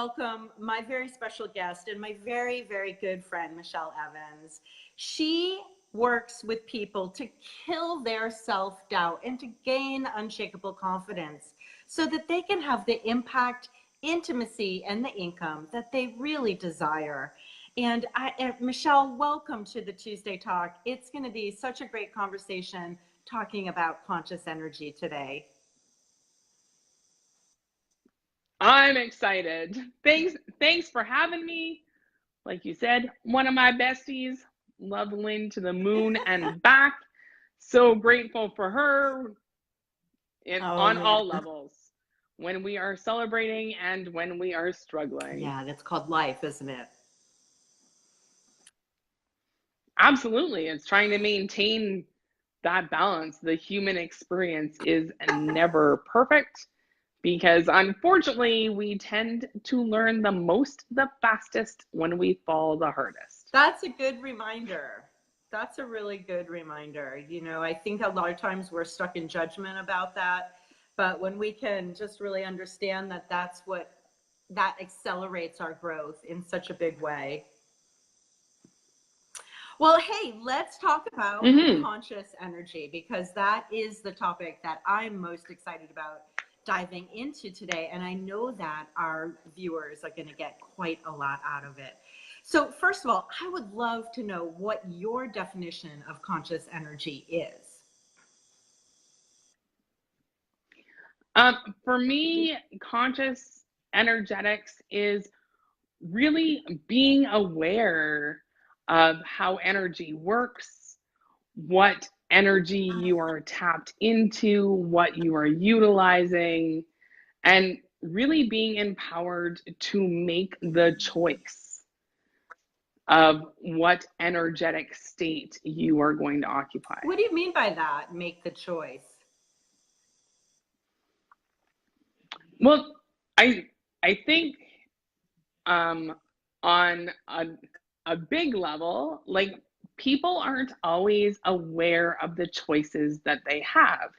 welcome my very special guest and my very, very good friend, Michelle Evans. She works with people to kill their self-doubt and to gain unshakable confidence so that they can have the impact, intimacy, and the income that they really desire. And Michelle, welcome to the Tuesday Talk. It's going to be such a great conversation talking about conscious energy today. I'm excited. Thanks for having me. Like you said, one of my besties, love Lynn to the moon and back. So grateful for her on all levels. When we are celebrating and when we are struggling. Yeah, that's called life, isn't it? Absolutely. It's trying to maintain that balance. The human experience is never perfect because unfortunately we tend to learn the most, the fastest when we fall the hardest. That's a good reminder. That's a really good reminder. You know, I think a lot of times we're stuck in judgment about that, but when we can just really understand that that accelerates our growth in such a big way. Well, hey, let's talk about conscious energy, because that is the topic that I'm most excited about diving into today. And I know that our viewers are going to get quite a lot out of it. So first of all, I would love to know what your definition of conscious energy is. For me, conscious energetics is really being aware of how energy works, what energy you are tapped into, what you are utilizing, and really being empowered to make the choice of what energetic state you are going to occupy. What do you mean by that, make the choice? Well, I think on a big level, like, people aren't always aware of the choices that they have.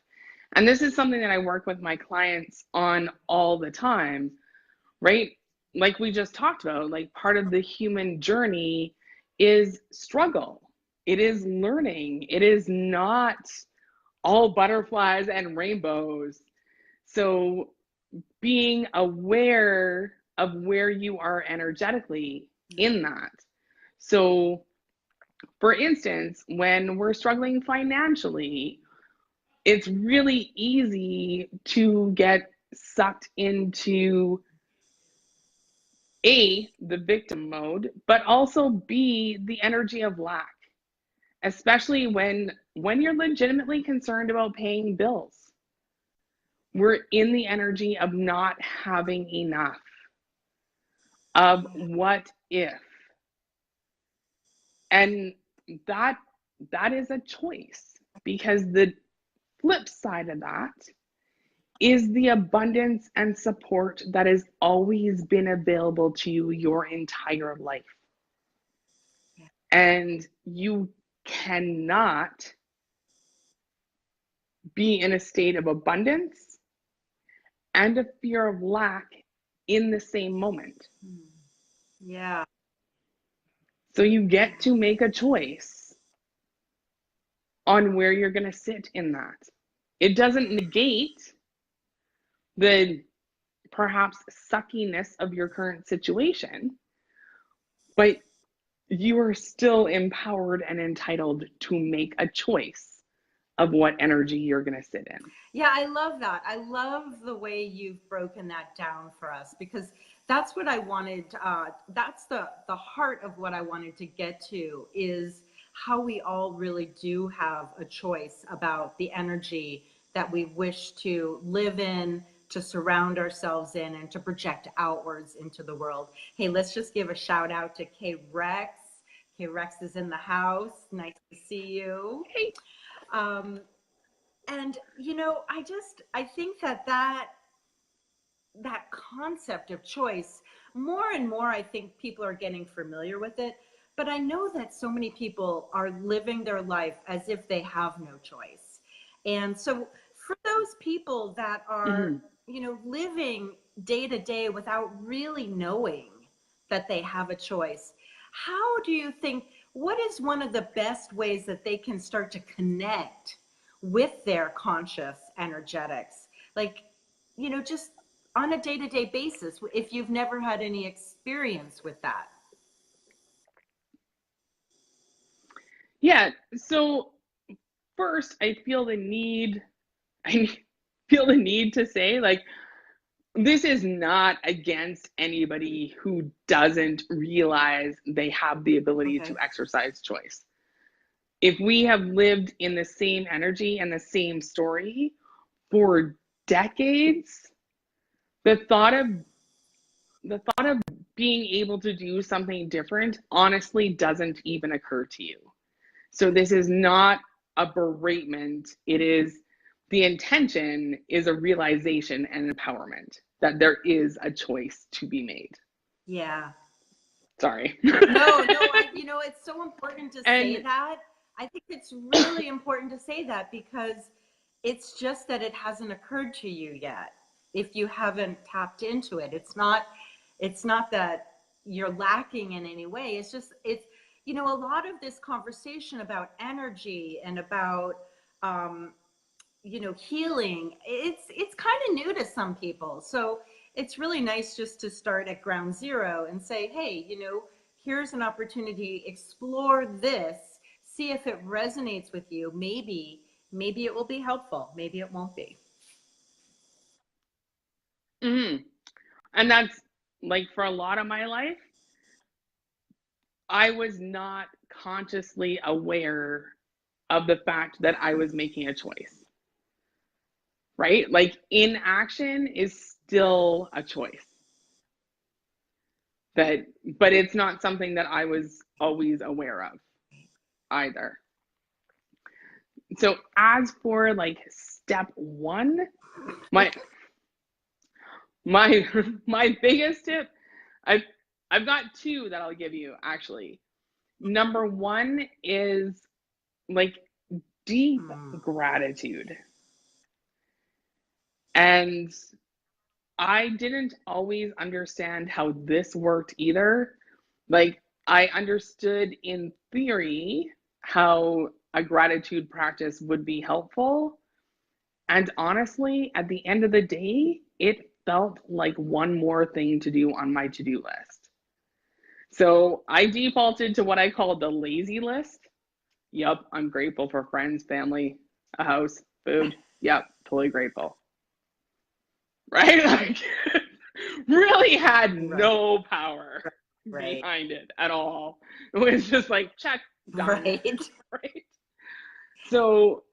And this is something that I work with my clients on all the time, right? Like we just talked about, like, part of the human journey is struggle. It is learning. It is not all butterflies and rainbows. So being aware of where you are energetically in that. So, for instance, when we're struggling financially, it's really easy to get sucked into A, the victim mode, but also B, the energy of lack, especially when you're legitimately concerned about paying bills. We're in the energy of not having enough, of what if. And that is a choice, because the flip side of that is the abundance and support that has always been available to you your entire life. And you cannot be in a state of abundance and a fear of lack in the same moment. Yeah. So you get to make a choice on where you're going to sit in that. It doesn't negate the perhaps suckiness of your current situation, but you are still empowered and entitled to make a choice of what energy you're going to sit in. Yeah, I love that. I love the way you've broken that down for us, because that's what I wanted. That's the heart of what I wanted to get to, is how we all really do have a choice about the energy that we wish to live in, to surround ourselves in, and to project outwards into the world. Hey, let's just give a shout out to K-Rex. K-Rex is in the house. Nice to see you. Hey. And, you know, I think that concept of choice, more and more, I think people are getting familiar with it. But I know that so many people are living their life as if they have no choice. And so for those people that are, you know, living day to day without really knowing that they have a choice. How do you think, what is one of the best ways that they can start to connect with their conscious energetics? Like, you know, just on a day to day basis, if you've never had any experience with that. Yeah. So first, I feel the need to say, like, this is not against anybody who doesn't realize they have the ability to Okay. exercise choice. If we have lived in the same energy and the same story for decades, the thought of being able to do something different honestly doesn't even occur to you. So this is not a beratement. It is, the intention is a realization and empowerment that there is a choice to be made. Yeah. Sorry. No, you know, it's so important to say And that. I think it's really important to say that because it's just that it hasn't occurred to you yet. If you haven't tapped into it, it's not that you're lacking in any way. It's just, it's, you know, a lot of this conversation about energy and about, you know, healing, it's kind of new to some people. So it's really nice just to start at ground zero and say, hey, you know, here's an opportunity, explore this, see if it resonates with you. Maybe it will be helpful, maybe it won't be. mhm. And that's, like, for a lot of my life, I was not consciously aware of the fact that I was making a choice, right? Like, inaction is still a choice. That, but it's not something that I was always aware of either. So as for, like, step one, my my my biggest tip, I've I've got two that I'll give you actually. Number one is, like, deep Hmm. gratitude. And I didn't always understand how this worked either. Like, I understood in theory how a gratitude practice would be helpful. And honestly, at the end of the day, it felt like one more thing to do on my to do list. So I defaulted to what I call the lazy list. Yep, I'm grateful for friends, family, a house, food. Yep, totally grateful. Right? Like, really had Right, no power right, behind it at all. It was just like, check, done. right. Right? So,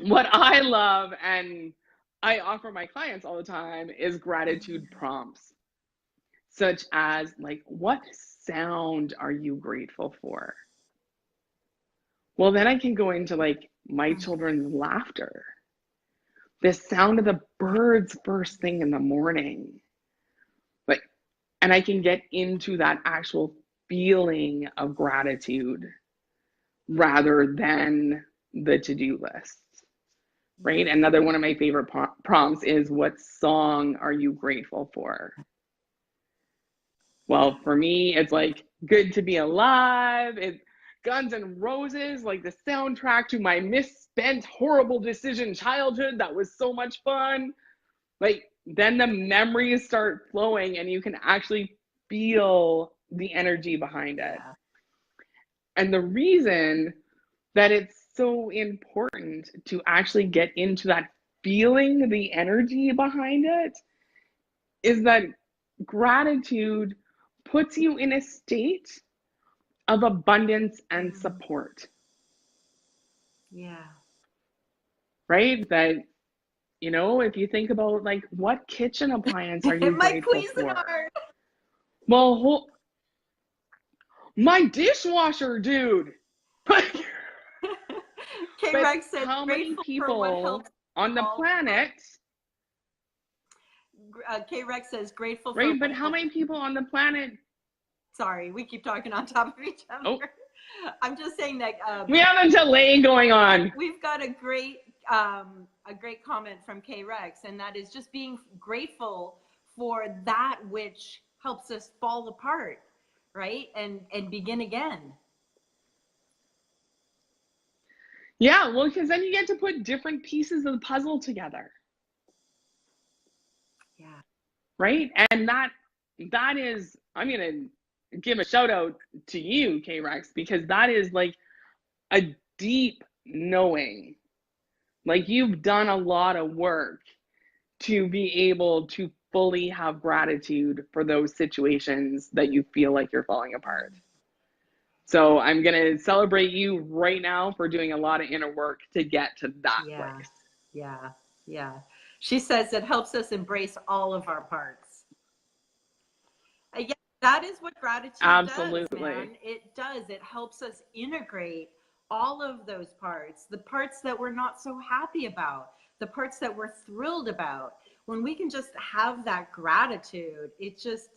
what I love and I offer my clients all the time is gratitude prompts, such as, like, what sound are you grateful for? Well, then I can go into, like, my children's laughter, the sound of the birds first thing in the morning. Like, and I can get into that actual feeling of gratitude rather than the to-do list, right? Another one of my favorite prompts is, what song are you grateful for? Well, for me, it's like Good to Be Alive. It's Guns N' Roses, like the soundtrack to my misspent, horrible decision childhood. That was so much fun. Like, then the memories start flowing and you can actually feel the energy behind it. Yeah. And the reason that it's so important to actually get into that feeling the energy behind it is that gratitude puts you in a state of abundance and Mm. support, Yeah. right? That, you know, if you think about, like, what kitchen appliance are you My grateful for? Cuisinart. Well, my dishwasher, dude. K But Rex said, how many grateful for what people helps on the all. planet, K Rex says, grateful for right? But what how helps. many people on the planet? Sorry, we keep talking on top of each Oh, other. I'm just saying that we have a delay going on. we've got a great comment from K Rex, and that is just being grateful for that which helps us fall apart, right? And begin again. Yeah, well, because then you get to put different pieces of the puzzle together, Yeah. right? And that is, I'm gonna give a shout out to you, K-Rex, because that is like a deep knowing. Like you've done a lot of work to be able to fully have gratitude for those situations that you feel like you're falling apart. So I'm going to celebrate you right now for doing a lot of inner work to get to that Yeah. place. Yeah. Yeah. She says it helps us embrace all of our parts. Yeah, that is what gratitude does, Absolutely. man. It does. It helps us integrate all of those parts, the parts that we're not so happy about, the parts that we're thrilled about. When we can just have that gratitude, it just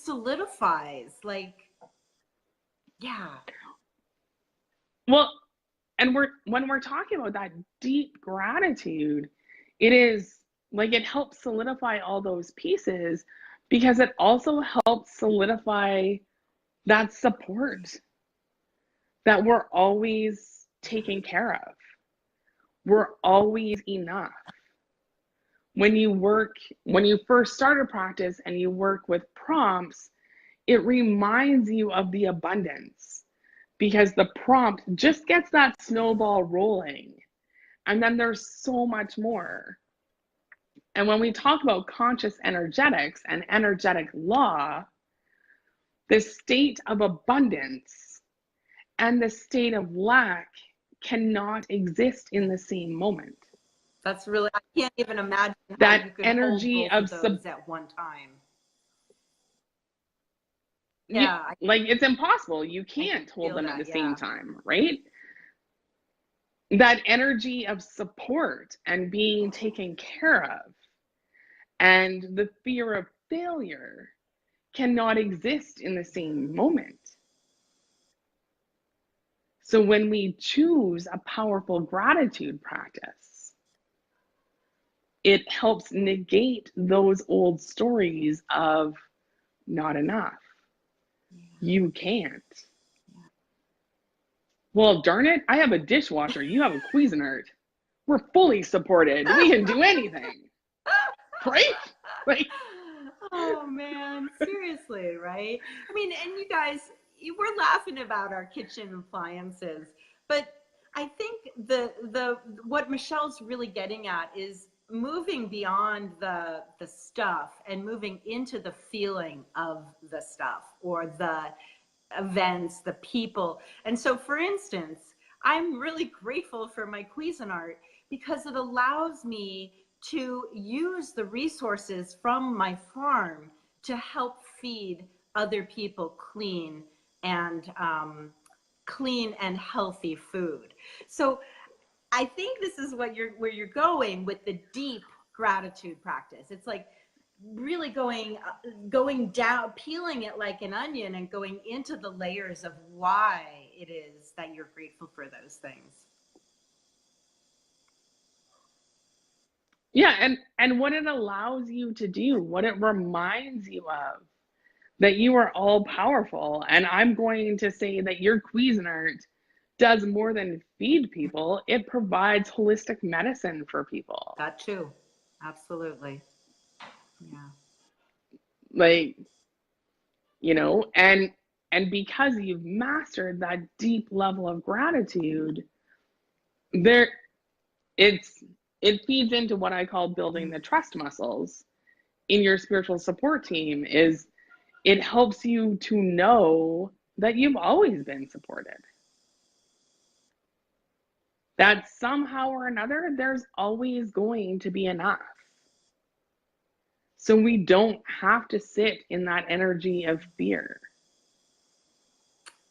solidifies. Like, yeah. Well, and when we're talking about that deep gratitude, it is like it helps solidify all those pieces because it also helps solidify that support that we're always taken care of. We're always enough. When you first start a practice and you work with prompts, it reminds you of the abundance because the prompt just gets that snowball rolling. And then there's so much more. And when we talk about conscious energetics and energetic law, the state of abundance and the state of lack cannot exist in the same moment. That's really, I can't even imagine how That you could energy hold both of of those at one time. Yeah, Yeah. like it's impossible. You I can't hold feel them at that. the Yeah. same time, right? That energy of support and being taken care of and the fear of failure cannot exist in the same moment. So when we choose a powerful gratitude practice, it helps negate those old stories of not enough. You can't. Well, darn it, I have a dishwasher. You have a Cuisinart. We're fully supported. We can do anything. Right? Like, oh man, seriously, right? I mean, and you guys, we're laughing about our kitchen appliances, but I think the what Michelle's really getting at is moving beyond the stuff and moving into the feeling of the stuff or the events, the people. And so, for instance, I'm really grateful for my Cuisinart because it allows me to use the resources from my farm to help feed other people and clean and healthy food. So I think this is what where you're going with the deep gratitude practice. It's like really going down, peeling it like an onion and going into the layers of why it is that you're grateful for those things. yeah, and what it allows you to do, what it reminds you of, that you are all powerful. And I'm going to say that your Cuisinart does more than feed people. It provides holistic medicine for people. That too. Absolutely. Yeah. Like, and because you've mastered that deep level of gratitude, there it feeds into what I call building the trust muscles in your spiritual support team. Is it helps you to know that you've always been supported, that somehow or another there's always going to be enough, so we don't have to sit in that energy of fear.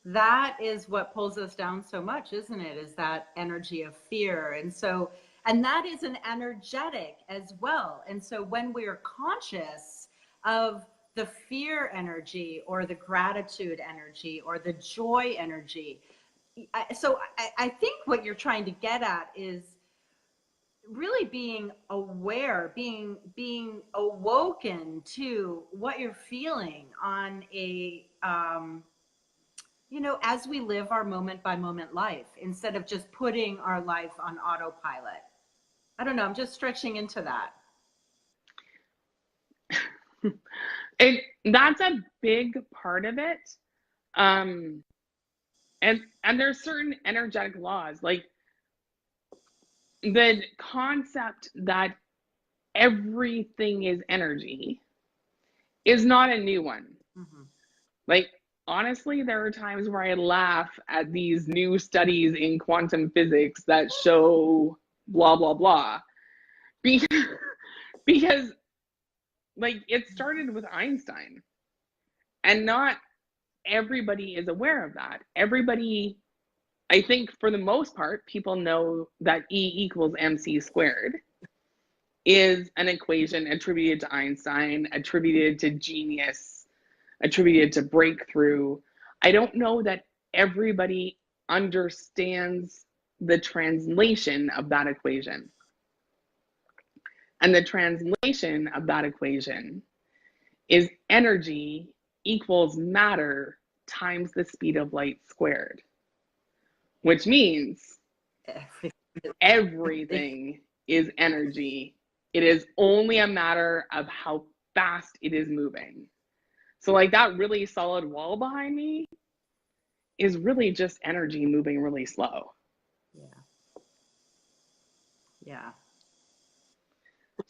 That is what pulls us down so much, isn't it? Is that energy of fear. And so, and that is an energetic as well. And so when we are conscious of the fear energy or the gratitude energy or the joy energy, I think what you're trying to get at is really being aware, being awoken to what you're feeling on a as we live our moment by moment life instead of just putting our life on autopilot. I don't know, I'm just stretching into that. That's a big part of it. Um, and there's certain energetic laws, like the concept that everything is energy is not a new one. Mm-hmm. Like, honestly, there are times where I laugh at these new studies in quantum physics that show blah, blah, blah. Because, because like, it started with Einstein, and not everybody is aware of that. Everybody, I think for the most part, people know that E equals mc squared is an equation attributed to Einstein, attributed to genius, attributed to breakthrough. I don't know that everybody understands the translation of that equation. And the translation of that equation is energy equals matter times the speed of light squared, which means everything is energy. It is only a matter of how fast it is moving. So like that really solid wall behind me is really just energy moving really slow. Yeah. Yeah.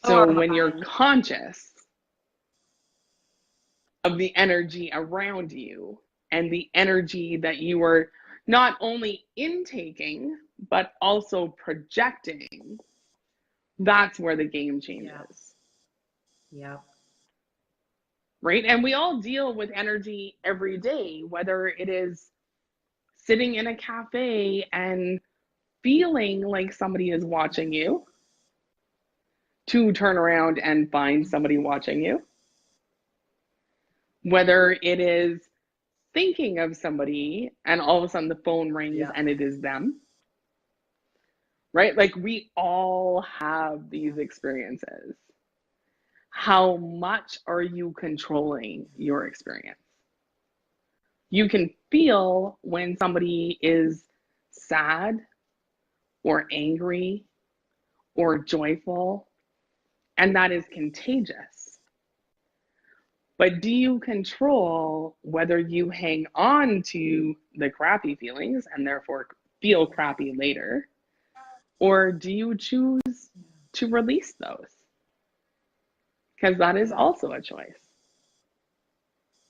So when you're conscious of the energy around you and the energy that you are not only intaking, but also projecting, that's where the game changes. Yeah. Right? And we all deal with energy every day, whether it is sitting in a cafe and feeling like somebody is watching you, to turn around and find somebody watching you, whether it is thinking of somebody and all of a sudden the phone rings and it is them, right? Like we all have these experiences. How much are you controlling your experience? You can feel when somebody is sad or angry or joyful, and that is contagious. But do you control whether you hang on to the crappy feelings and therefore feel crappy later? Or do you choose to release those? Because that is also a choice.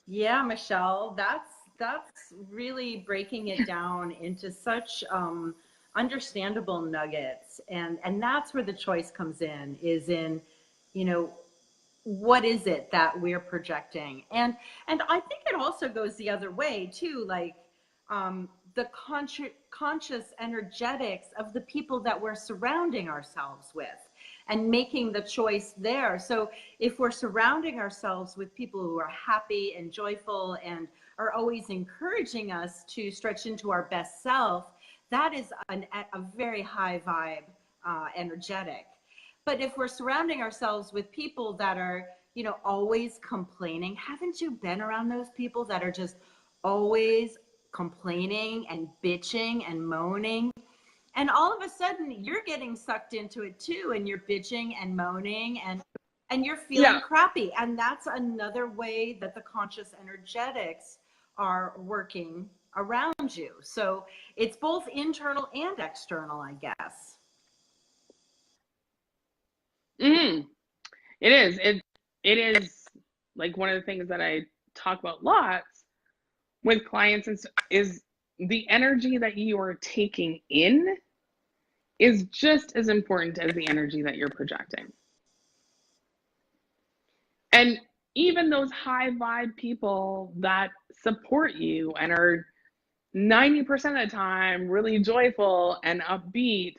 Yeah, Michelle, that's really breaking it down into such understandable nuggets, and that's where the choice comes in, is in, you know, what is it that we're projecting, and I think it also goes the other way too, like the conscious energetics of the people that we're surrounding ourselves with and making the choice there. So if we're surrounding ourselves with people who are happy and joyful and are always encouraging us to stretch into our best self, that is a very high vibe energetic. But if we're surrounding ourselves with people that are, always complaining, haven't you been around those people that are just always complaining and bitching and moaning? And all of a sudden you're getting sucked into it too, and you're bitching and moaning and you're feeling crappy. And that's another way that the conscious energetics are working around you. So it's both internal and external, I guess. It is. It is like one of the things that I talk about lots with clients is the energy that you are taking in is just as important as the energy that you're projecting. And even those high vibe people that support you and are 90% of the time really joyful and upbeat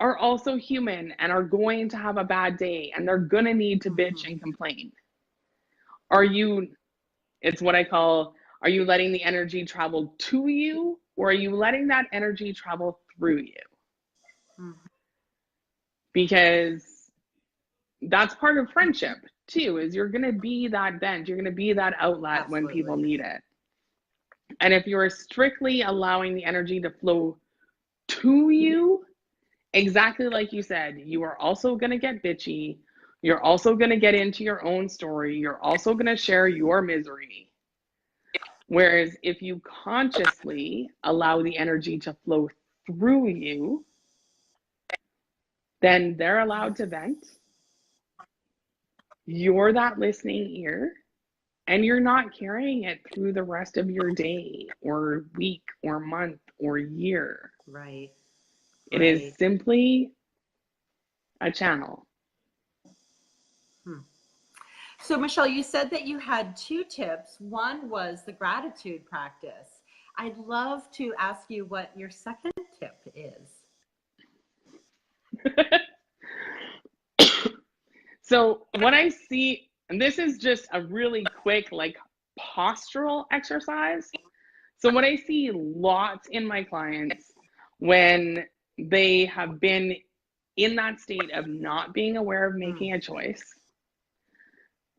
are also human and are going to have a bad day, and they're going to need to bitch and complain. It's what I call, are you letting the energy travel to you, or are you letting that energy travel through you? because that's part of friendship too, is you're going to be that vent, you're going to be that outlet when people Absolutely. need it. And if you're strictly allowing the energy to flow to you, exactly like you said, you are also going to get bitchy. You're also going to get into your own story. You're also going to share your misery. Whereas if you consciously allow the energy to flow through you, then they're allowed to vent. You're that listening ear, and you're not carrying it through the rest of your day or week or month or year. Right. It is Right. simply a channel. So, Michelle, you said that you had two tips. One was the gratitude practice. I'd love to ask you what your second tip is. So, what I see, and this is just a really quick, like, postural exercise. So, what I see lots in my clients when they have been in that state of not being aware of making a choice.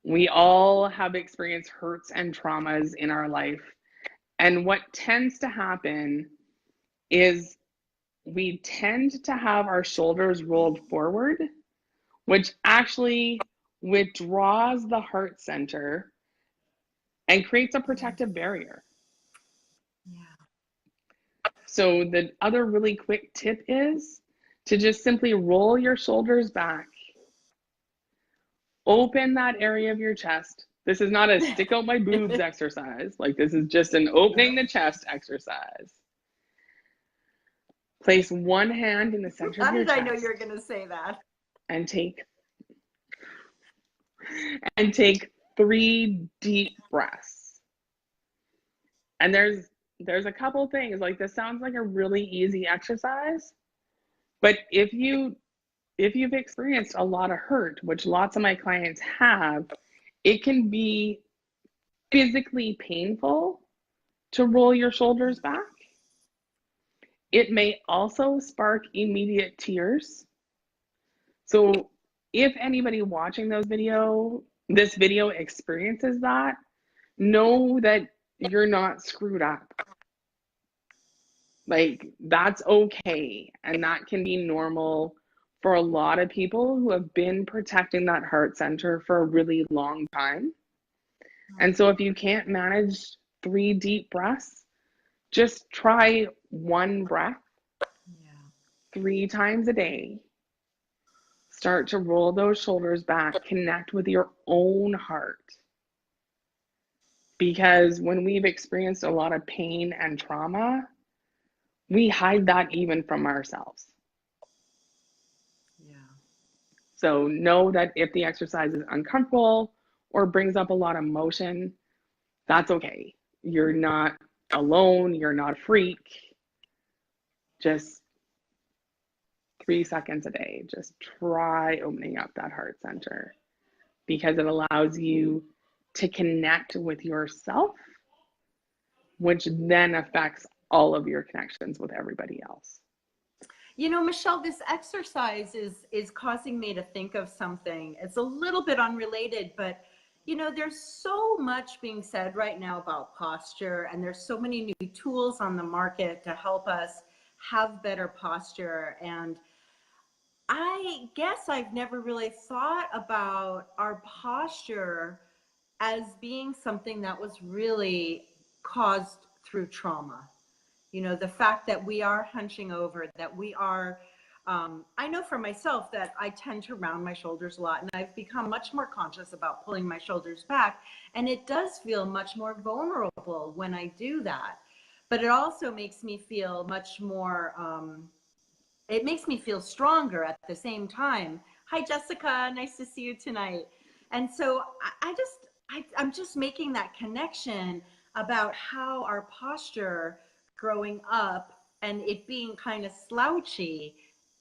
We all have experienced hurts and traumas in our life. And what tends to happen is we tend to have our shoulders rolled forward, which actually withdraws the heart center and creates a protective barrier. Yeah. So the other really quick tip is to just simply roll your shoulders back. Open that area of your chest. This is not a stick out my boobs exercise. Like, this is just an opening the chest exercise. Place one hand in the center How of your did I chest know you were going to say that? and take 3 deep breaths. And there's a couple things, like, this sounds like a really easy exercise, but if you've experienced a lot of hurt, which lots of my clients have, it can be physically painful to roll your shoulders back. It may also spark immediate tears. So if anybody watching this video experiences that, know that you're not screwed up. Like, that's okay. And that can be normal for a lot of people who have been protecting that heart center for a really long time. And so if you can't manage 3 deep breaths, just try 1 breath 3 times a day. Start to roll those shoulders back, connect with your own heart. Because when we've experienced a lot of pain and trauma, we hide that even from ourselves. Yeah. So know that if the exercise is uncomfortable or brings up a lot of emotion, that's okay. You're not alone. You're not a freak. Just 3 seconds a day. Just try opening up that heart center, because it allows you to connect with yourself, which then affects all of your connections with everybody else. You know, Michelle, this exercise is causing me to think of something. It's a little bit unrelated, but you know, there's so much being said right now about posture, and there's so many new tools on the market to help us have better posture. And I guess I've never really thought about our posture as being something that was really caused through trauma. You know, the fact that we are hunching over, that we are, I know for myself that I tend to round my shoulders a lot, and I've become much more conscious about pulling my shoulders back. And it does feel much more vulnerable when I do that. But it also makes me feel much more, it makes me feel stronger at the same time. Hi, Jessica. Nice to see you tonight. And so I'm just making that connection about how our posture growing up and it being kind of slouchy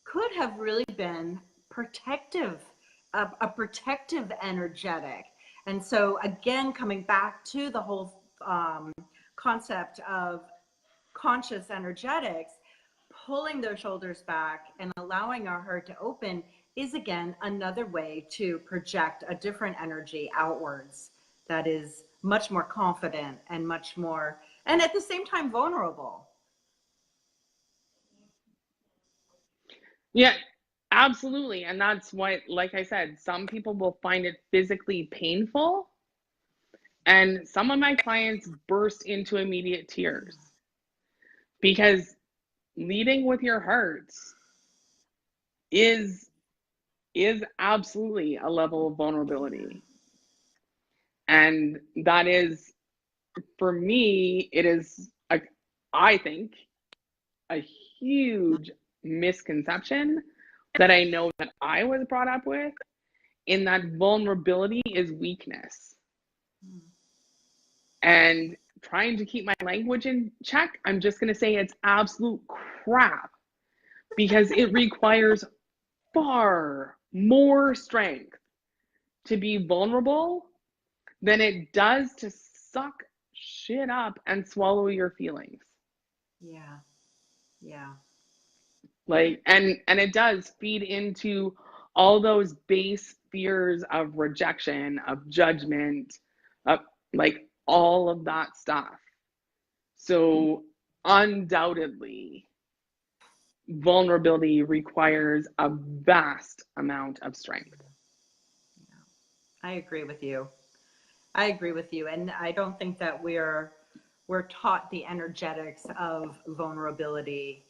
could have really been protective, a protective energetic. And so again, coming back to the whole concept of conscious energetics, pulling those shoulders back and allowing our heart to open is again another way to project a different energy outwards that is much more confident and much more, and at the same time, vulnerable. Yeah, absolutely. And that's what, like I said, some people will find it physically painful. And some of my clients burst into immediate tears because leading with your hearts is absolutely a level of vulnerability. And that is, for me, it is I think a huge misconception that I know that I was brought up with, in that vulnerability is weakness. And trying to keep my language in check, I'm just going to say it's absolute crap, because it requires far more strength to be vulnerable than it does to suck shit up and swallow your feelings. Yeah. Yeah. Like, and it does feed into all those base fears of rejection, of judgment, of like all of that stuff. So undoubtedly, vulnerability requires a vast amount of strength. I agree with you. I agree with you. And I don't think that we're taught the energetics of vulnerability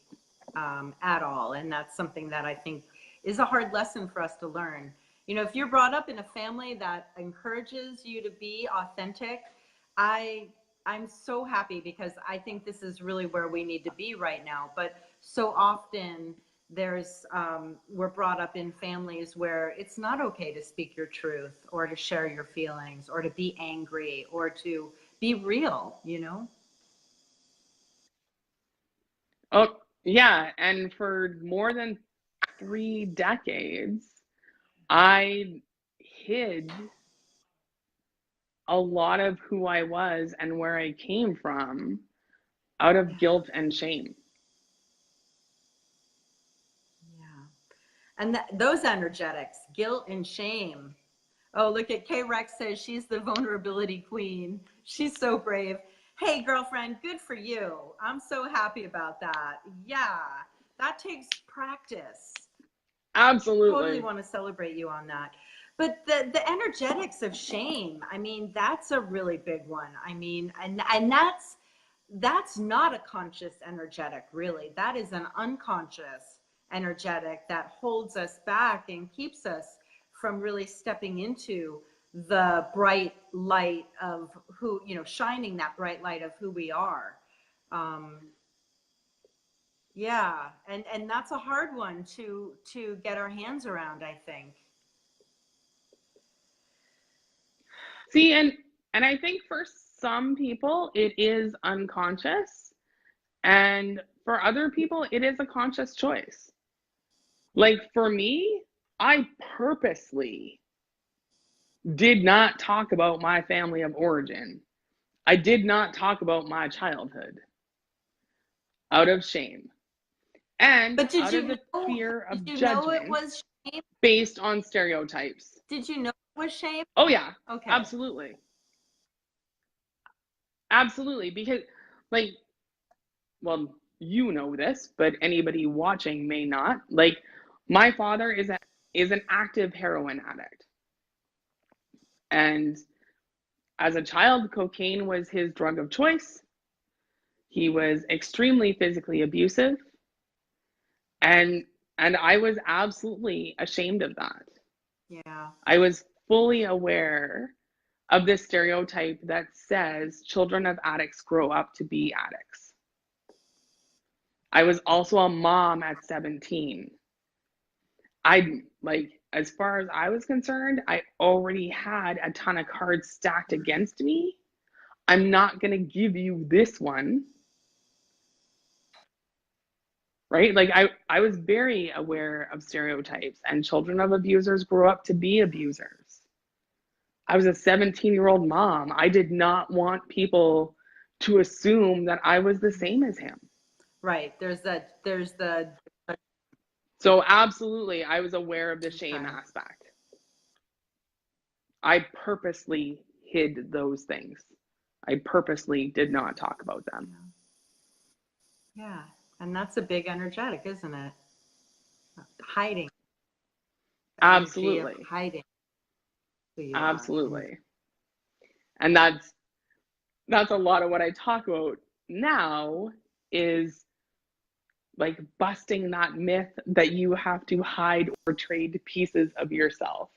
at all. And that's something that I think is a hard lesson for us to learn. You know, if you're brought up in a family that encourages you to be authentic, I I'm so happy, because I think this is really where we need to be right now. But so often we're brought up in families where it's not okay to speak your truth or to share your feelings or to be angry or to be real, you know? Oh, yeah. And for more than 3 decades, I hid a lot of who I was and where I came from out of Yeah. guilt and shame. Yeah. And those energetics, guilt and shame. Oh, look at K Rex says she's the vulnerability queen. She's so brave. Hey, girlfriend, good for you. I'm so happy about that. Yeah, that takes practice. Totally Absolutely. want to celebrate you on that. But the energetics of shame, I mean, that's a really big one. I mean, and that's not a conscious energetic, really. That is an unconscious energetic that holds us back and keeps us from really stepping into the bright light of who, you know, shining that bright light of who we are. Um, yeah, and that's a hard one to get our hands around, I think. See, and I think for some people it is unconscious, and for other people it is a conscious choice. Like for me, I purposely did not talk about my family of origin. I did not talk about my childhood out of shame and But did out of you the know? fear Did of you know it judgment was shame? based on stereotypes. Did you know it was shame? Oh, yeah, Okay. absolutely. Absolutely. Because, like, well, you know this, but anybody watching may not. Like, my father is an active heroin addict. And as a child, cocaine was his drug of choice. He was extremely physically abusive, and I was absolutely ashamed of that. Yeah. I was fully aware of this stereotype that says children of addicts grow up to be addicts. I was also a mom at 17. I like, as far as I was concerned, I already had a ton of cards stacked against me. I'm not going to give you this one, right? Like I was very aware of stereotypes, and children of abusers grow up to be abusers. I was a 17-year-old mom. I did not want people to assume that I was the same as him. Right. There's the So absolutely, I was aware of the shame Okay. aspect. I purposely hid those things. I purposely did not talk about them. Yeah. Yeah. And that's a big energetic, isn't it? Hiding, the energy of Absolutely. hiding who you are. And Absolutely. And that's a lot of what I talk about now is like busting that myth that you have to hide or trade pieces of yourself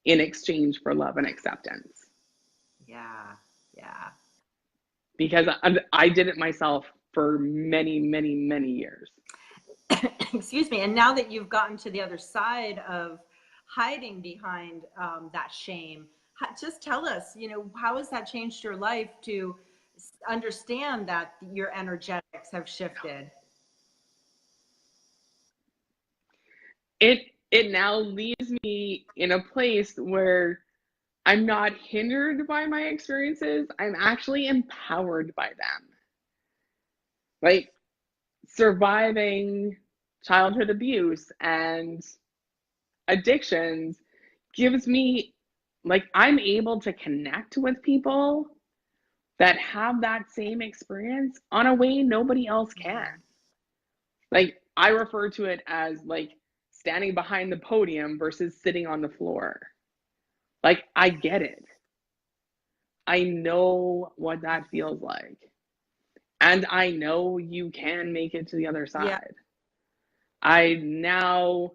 in exchange for love and acceptance. yeah, yeah. Because I did it myself for many, many, many years. Excuse me. And now that you've gotten to the other side of hiding behind that shame, just tell us, how has that changed your life to understand that your energetics have shifted? It now leaves me in a place where I'm not hindered by my experiences. I'm actually empowered by them. Like surviving childhood abuse and addictions gives me, like, I'm able to connect with people that have that same experience on a way nobody else can. Yeah. Like, I refer to it as like standing behind the podium versus sitting on the floor. Like, I get it. I know what that feels like. And I know you can make it to the other Yeah. side. I now,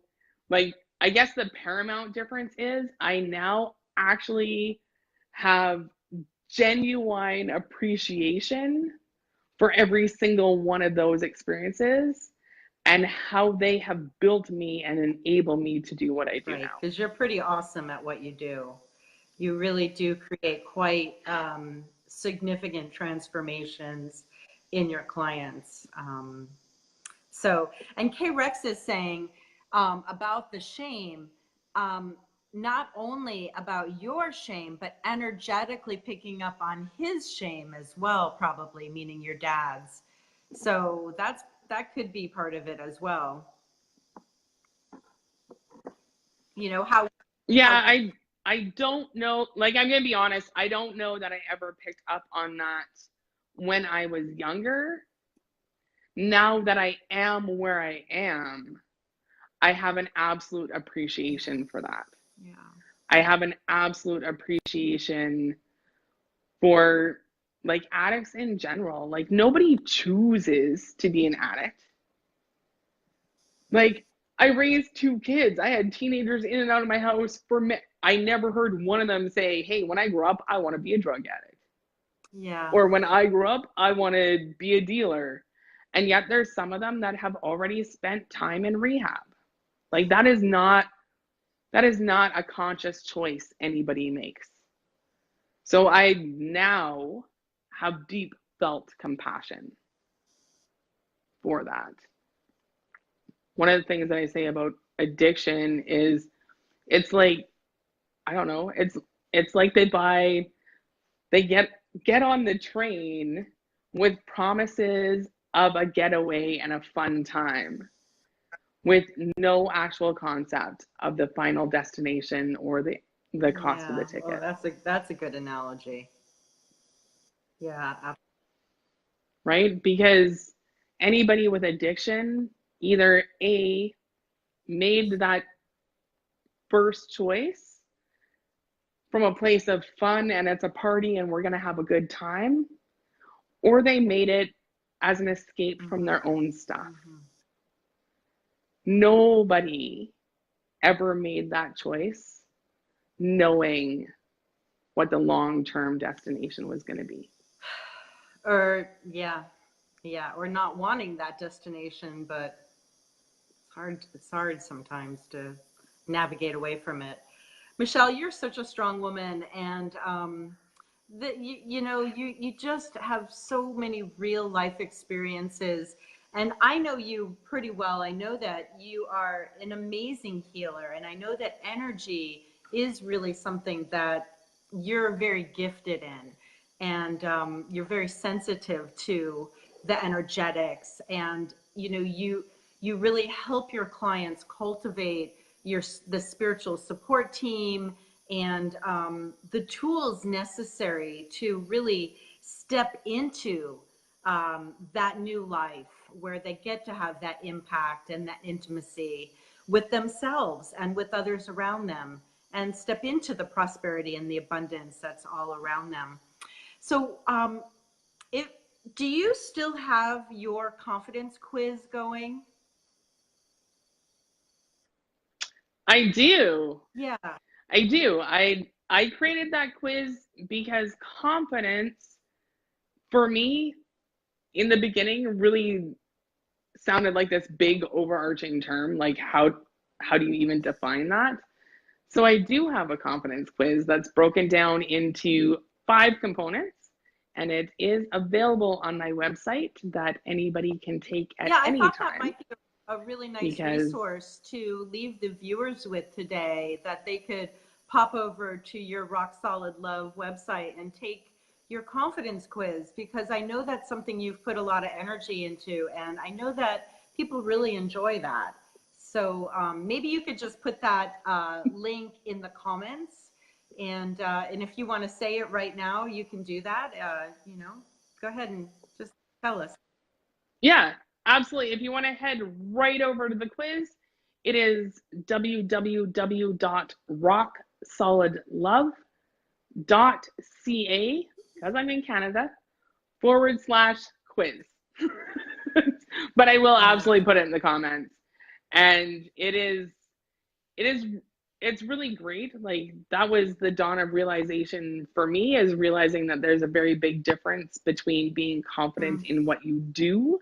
like, I guess the paramount difference is I now actually have genuine appreciation for every single one of those experiences and how they have built me and enable me to do what I do Right. now. Because you're pretty awesome at what you do. You really do create quite significant transformations in your clients. And K Rex is saying about the shame, not only about your shame, but energetically picking up on his shame as well, probably, meaning your dad's. So that could be part of it as well. How Yeah, I don't know, like I'm gonna be honest, I don't know that I ever picked up on that when I was younger. Now that I am where I am, I have an absolute appreciation for that. yeah. I have an absolute appreciation for like addicts in general. Like nobody chooses to be an addict. Like I raised two kids. I had teenagers in and out of my house for me. I never heard one of them say, "Hey, when I grow up, I want to be a drug addict." Yeah. Or when I grew up, I want to be a dealer. And yet there's some of them that have already spent time in rehab. Like that is not a conscious choice anybody makes. So I now have deep felt compassion for that. One of the things that I say about addiction is it's like, I don't know, it's like they get on the train with promises of a getaway and a fun time with no actual concept of the final destination or the cost of the Yeah. Oh, ticket. that's a good analogy. Yeah. Right? Because anybody with addiction either A, made that first choice from a place of fun and it's a party and we're going to have a good time, or they made it as an escape from Mm-hmm. their own stuff. Mm-hmm. Nobody ever made that choice knowing what the long-term destination was going to be. Or yeah, or not wanting that destination, but it's hard sometimes to navigate away from it. Michelle, you're such a strong woman, and that you just have so many real life experiences, and I know you pretty well. I know that you are an amazing healer, and I know that energy is really something that you're very gifted in, and you're very sensitive to the energetics, and you really help your clients cultivate the spiritual support team and the tools necessary to really step into that new life where they get to have that impact and that intimacy with themselves and with others around them, and step into the prosperity and the abundance that's all around them. So if do you still have your confidence quiz going? I do. Yeah. I do. I created that quiz because confidence for me in the beginning really sounded like this big overarching term, like how do you even define that? So I do have a confidence quiz that's broken down into 5 components, and it is available on my website that anybody can take at Yeah, I any thought that time might be a really nice because resource to leave the viewers with today, that they could pop over to your Rock Solid Love website and take your confidence quiz, because I know that's something you've put a lot of energy into, and I know that people really enjoy that. So maybe you could just put that link in the comments, and if you want to say it right now, you can do that. Go ahead and just tell us. yeah, absolutely. If you want to head right over to the quiz, it is www.rocksolidlove.ca, because I'm in Canada, /quiz. But I will absolutely put it in the comments. And it's really great. Like, that was the dawn of realization for me, is realizing that there's a very big difference between being confident in what you do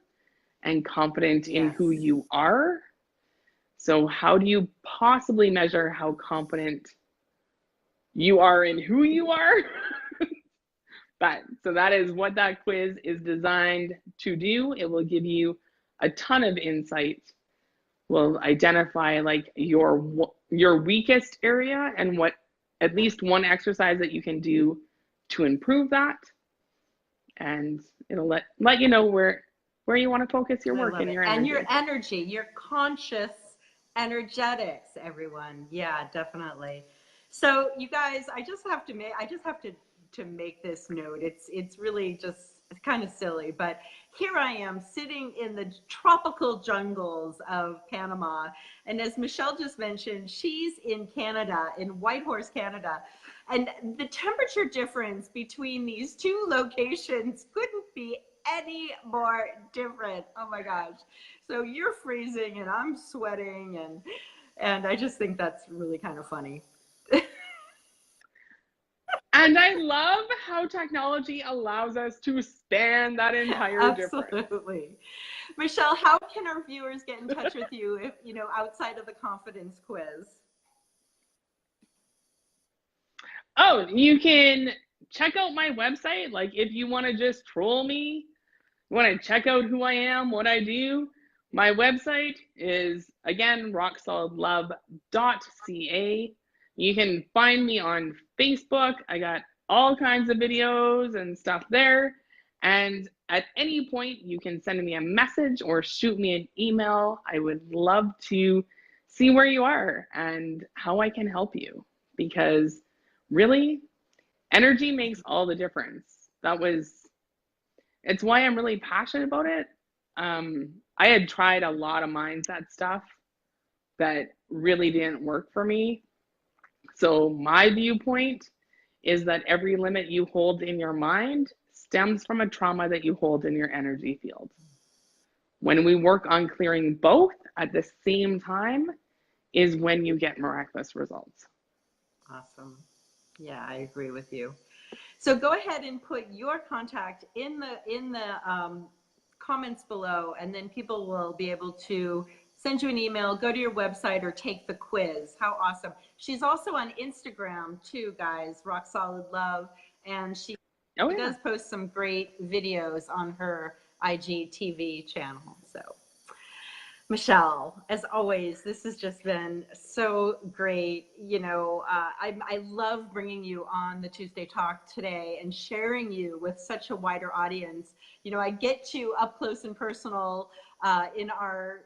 and confident in Yes. who you are. So how do you possibly measure how confident you are in who you are? But so that is what that quiz is designed to do. It will give you a ton of insight. Will identify like your weakest area and what at least one exercise that you can do to improve that. And it'll let you know where you want to focus your I work love and it. your And energy. your energy, your conscious energetics, everyone. Yeah, definitely. So you guys, I just have to make this note. It's really just kind of silly, but here I am sitting in the tropical jungles of Panama. And as Michelle just mentioned, she's in Canada, in Whitehorse, Canada. And the temperature difference between these two locations couldn't be any more different. Oh my gosh. So you're freezing and I'm sweating, and I just think that's really kind of funny. And I love how technology allows us to span that entire difference. Absolutely. Michelle, how can our viewers get in touch with you if, outside of the confidence quiz? Oh, you can check out my website. Like, if you want to just troll me, you want to check out who I am, what I do, my website is, again, rocksolidlove.ca. You can find me on Facebook. I got all kinds of videos and stuff there. And at any point, you can send me a message or shoot me an email. I would love to see where you are and how I can help you, because really, energy makes all the difference. It's why I'm really passionate about it. I had tried a lot of mindset stuff that really didn't work for me. So my viewpoint is that every limit you hold in your mind stems from a trauma that you hold in your energy field. When we work on clearing both at the same time is when you get miraculous results. Awesome. Yeah, I agree with you. So go ahead and put your contact in the comments below, and then people will be able to send you an email, go to your website, or take the quiz. How awesome. She's also on Instagram too, guys, Rock Solid Love, and she does post some great videos on her IGTV channel. So Michelle, as always, this has just been so great. I love bringing you on the Tuesday Talk today and sharing you with such a wider audience. I get you up close and personal in our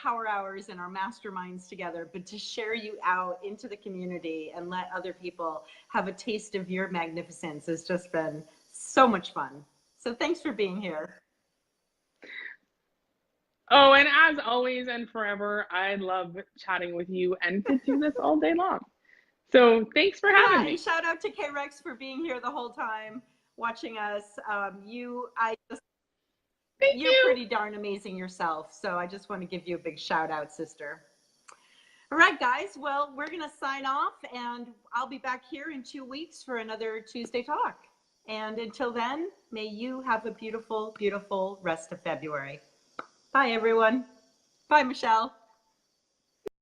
power hours and our masterminds together, but to share you out into the community and let other people have a taste of your magnificence has just been so much fun. So thanks for being here. Oh, and as always and forever, I love chatting with you and could do this all day long. So thanks for having Yeah, and me. shout out to K Rex for being here the whole time, watching us. Thank You're you. pretty darn amazing yourself. So I just want to give you a big shout out, sister. All right, guys. Well, we're going to sign off, and I'll be back here in 2 weeks for another Tuesday Talk. And until then, may you have a beautiful, beautiful rest of February. Bye, everyone. Bye, Michelle.